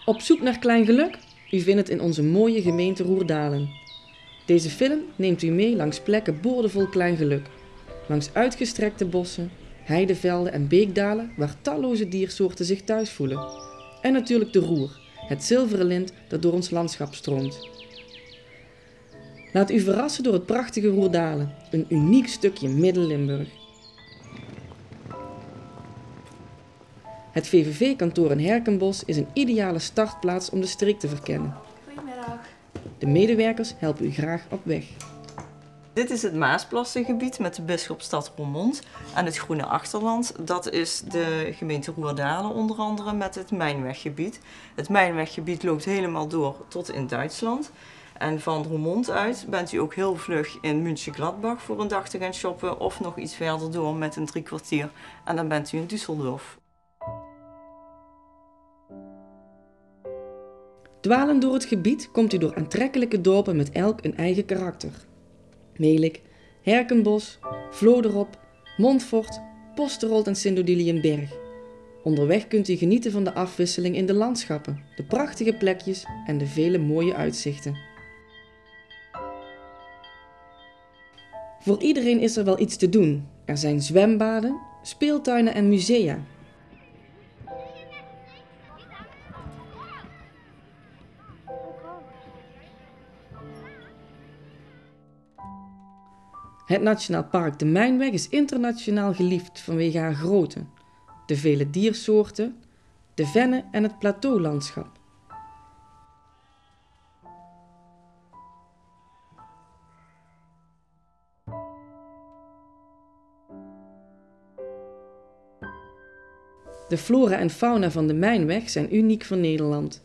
Op zoek naar klein geluk? U vindt het in onze mooie gemeente Roerdalen. Deze film neemt u mee langs plekken boordevol klein geluk. Langs uitgestrekte bossen, heidevelden en beekdalen waar talloze diersoorten zich thuis voelen. En natuurlijk de Roer, het zilveren lint dat door ons landschap stroomt. Laat u verrassen door het prachtige Roerdalen, een uniek stukje Midden-Limburg. Het VVV-kantoor in Herkenbos is een ideale startplaats om de streek te verkennen. Goedemiddag. De medewerkers helpen u graag op weg. Dit is het Maasplassengebied met de Bisschopstad Roermond. En het groene achterland, dat is de gemeente Roerdalen onder andere met het Mijnweggebied. Het Mijnweggebied loopt helemaal door tot in Duitsland. En van Roermond uit bent u ook heel vlug in München-Gladbach voor een dag te gaan shoppen. Of nog iets verder door met een 3 kwartier. En dan bent u in Düsseldorf. Dwalend door het gebied komt u door aantrekkelijke dorpen met elk een eigen karakter. Melick, Herkenbos, Vloderop, Montfort, Posterold en Sint-Odiliënberg. Onderweg kunt u genieten van de afwisseling in de landschappen, de prachtige plekjes en de vele mooie uitzichten. Voor iedereen is er wel iets te doen. Er zijn zwembaden, speeltuinen en musea. Het Nationaal Park de Mijnweg is internationaal geliefd vanwege haar grootte, de vele diersoorten, de vennen en het plateaulandschap. De flora en fauna van de Mijnweg zijn uniek voor Nederland.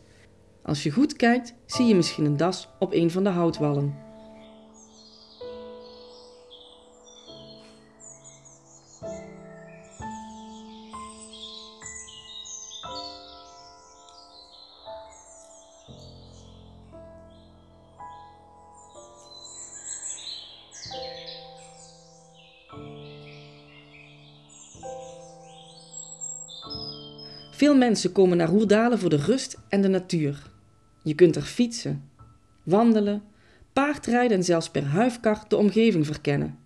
Als je goed kijkt, zie je misschien een das op een van de houtwallen. Veel mensen komen naar Roerdalen voor de rust en de natuur. Je kunt er fietsen, wandelen, paardrijden en zelfs per huifkar de omgeving verkennen.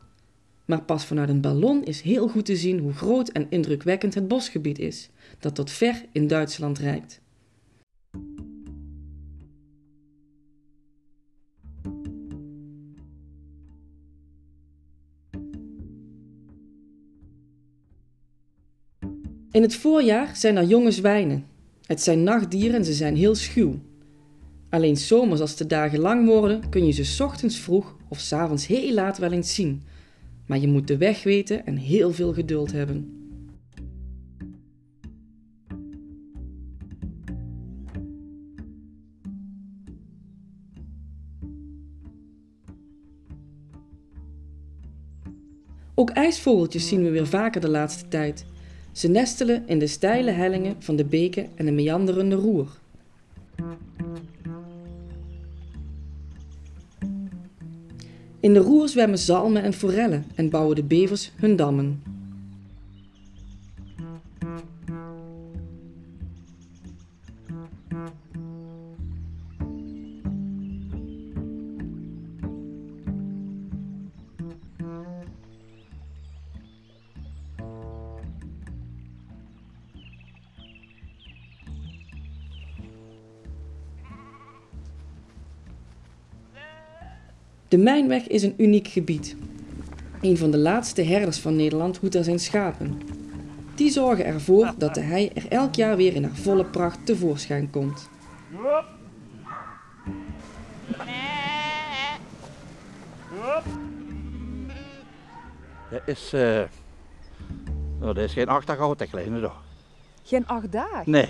Maar pas vanuit een ballon is heel goed te zien hoe groot en indrukwekkend het bosgebied is, dat tot ver in Duitsland reikt. In het voorjaar zijn er jonge zwijnen. Het zijn nachtdieren en ze zijn heel schuw. Alleen 's zomers als de dagen lang worden, kun je ze 's ochtends vroeg of 's avonds heel laat wel eens zien. Maar je moet de weg weten en heel veel geduld hebben. Ook ijsvogeltjes zien we weer vaker de laatste tijd. Ze nestelen in de steile hellingen van de beken en de meanderende Roer. In de Roer zwemmen zalmen en forellen en bouwen de bevers hun dammen. De Mijnweg is een uniek gebied. Een van de laatste herders van Nederland hoedt er zijn schapen. Die zorgen ervoor dat de hei er elk jaar weer in haar volle pracht tevoorschijn komt. Dat is geen 8 dagen oud, dat kleine toch? Geen 8 dagen? Nee.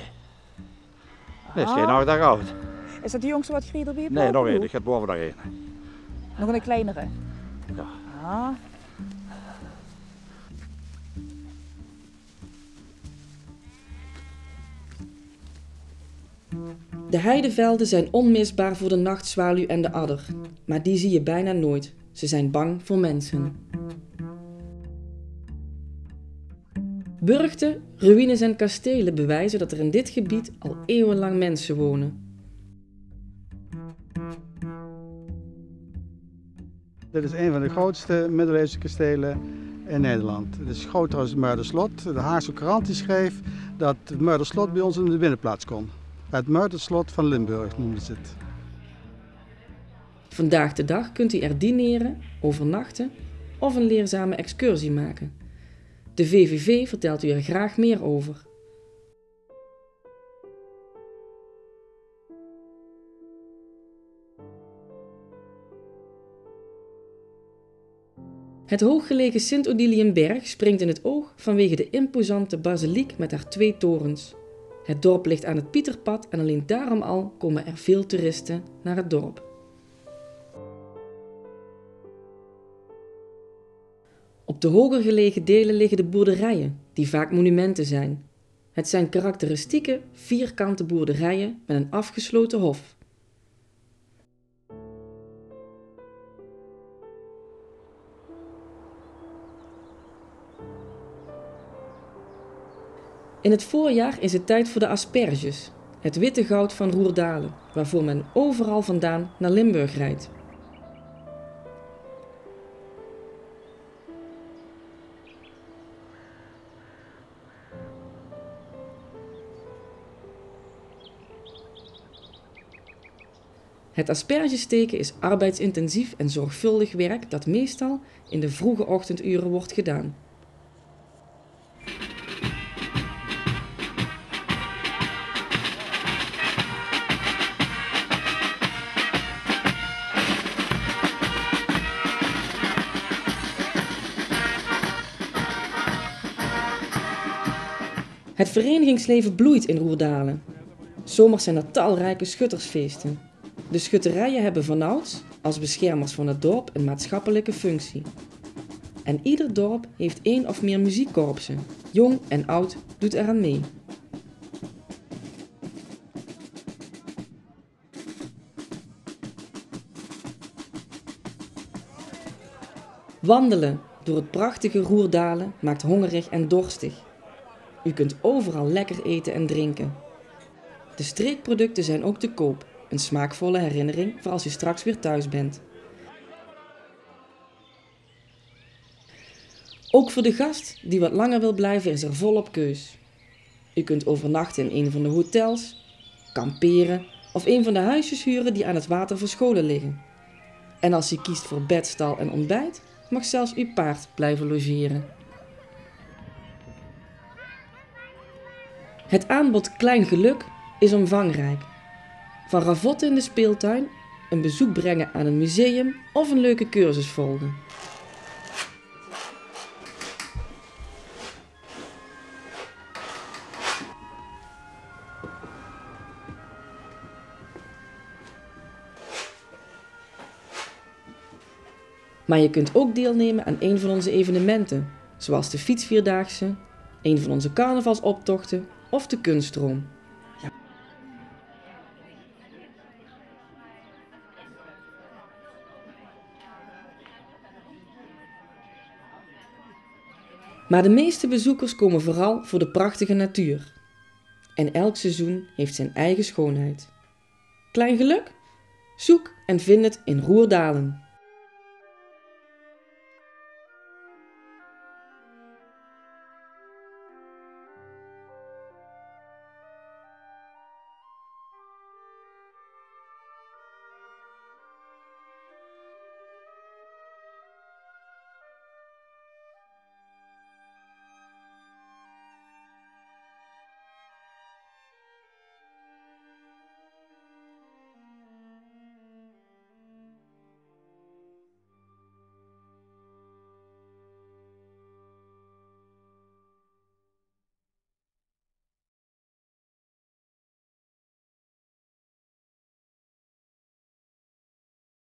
Dat is geen 8 dagen oud. Is dat de jongste wat Grieder bij je Nee, nog boven één. doet? Ik ga boven nog één. Nog een kleinere? Ja. Ah. De heidevelden zijn onmisbaar voor de nachtzwaluw en de adder, maar die zie je bijna nooit. Ze zijn bang voor mensen. Burchten, ruïnes en kastelen bewijzen dat er in dit gebied al eeuwenlang mensen wonen. Dit is een van de grootste middeleeuwse kastelen in Nederland. Het is groter als het Muiderslot. De Haagse Courant die schreef dat het Muiderslot bij ons in de binnenplaats kon. Het Muiderslot van Limburg noemden ze het. Vandaag de dag kunt u er dineren, overnachten of een leerzame excursie maken. De VVV vertelt u er graag meer over. Het hooggelegen Sint-Odiliënberg springt in het oog vanwege de imposante basiliek met haar 2 torens. Het dorp ligt aan het Pieterpad en alleen daarom al komen er veel toeristen naar het dorp. Op de hoger gelegen delen liggen de boerderijen, die vaak monumenten zijn. Het zijn karakteristieke, vierkante boerderijen met een afgesloten hof. In het voorjaar is het tijd voor de asperges, het witte goud van Roerdalen, waarvoor men overal vandaan naar Limburg rijdt. Het aspergesteken is arbeidsintensief en zorgvuldig werk dat meestal in de vroege ochtenduren wordt gedaan. Het verenigingsleven bloeit in Roerdalen. 's Zomers zijn er talrijke schuttersfeesten. De schutterijen hebben vanouds, als beschermers van het dorp, een maatschappelijke functie. En ieder dorp heeft 1 of meer muziekkorpsen. Jong en oud doet eraan mee. Wandelen door het prachtige Roerdalen maakt hongerig en dorstig. U kunt overal lekker eten en drinken. De streekproducten zijn ook te koop. Een smaakvolle herinnering voor als u straks weer thuis bent. Ook voor de gast die wat langer wil blijven is er volop keus. U kunt overnachten in een van de hotels, kamperen of een van de huisjes huren die aan het water verscholen liggen. En als u kiest voor bed, stal en ontbijt, mag zelfs uw paard blijven logeren. Het aanbod Klein Geluk is omvangrijk. Van ravotten in de speeltuin, een bezoek brengen aan een museum of een leuke cursus volgen. Maar je kunt ook deelnemen aan een van onze evenementen, zoals de Fietsvierdaagse, een van onze carnavalsoptochten of de kunststroom. Maar de meeste bezoekers komen vooral voor de prachtige natuur. En elk seizoen heeft zijn eigen schoonheid. Klein Geluk? Zoek en vind het in Roerdalen.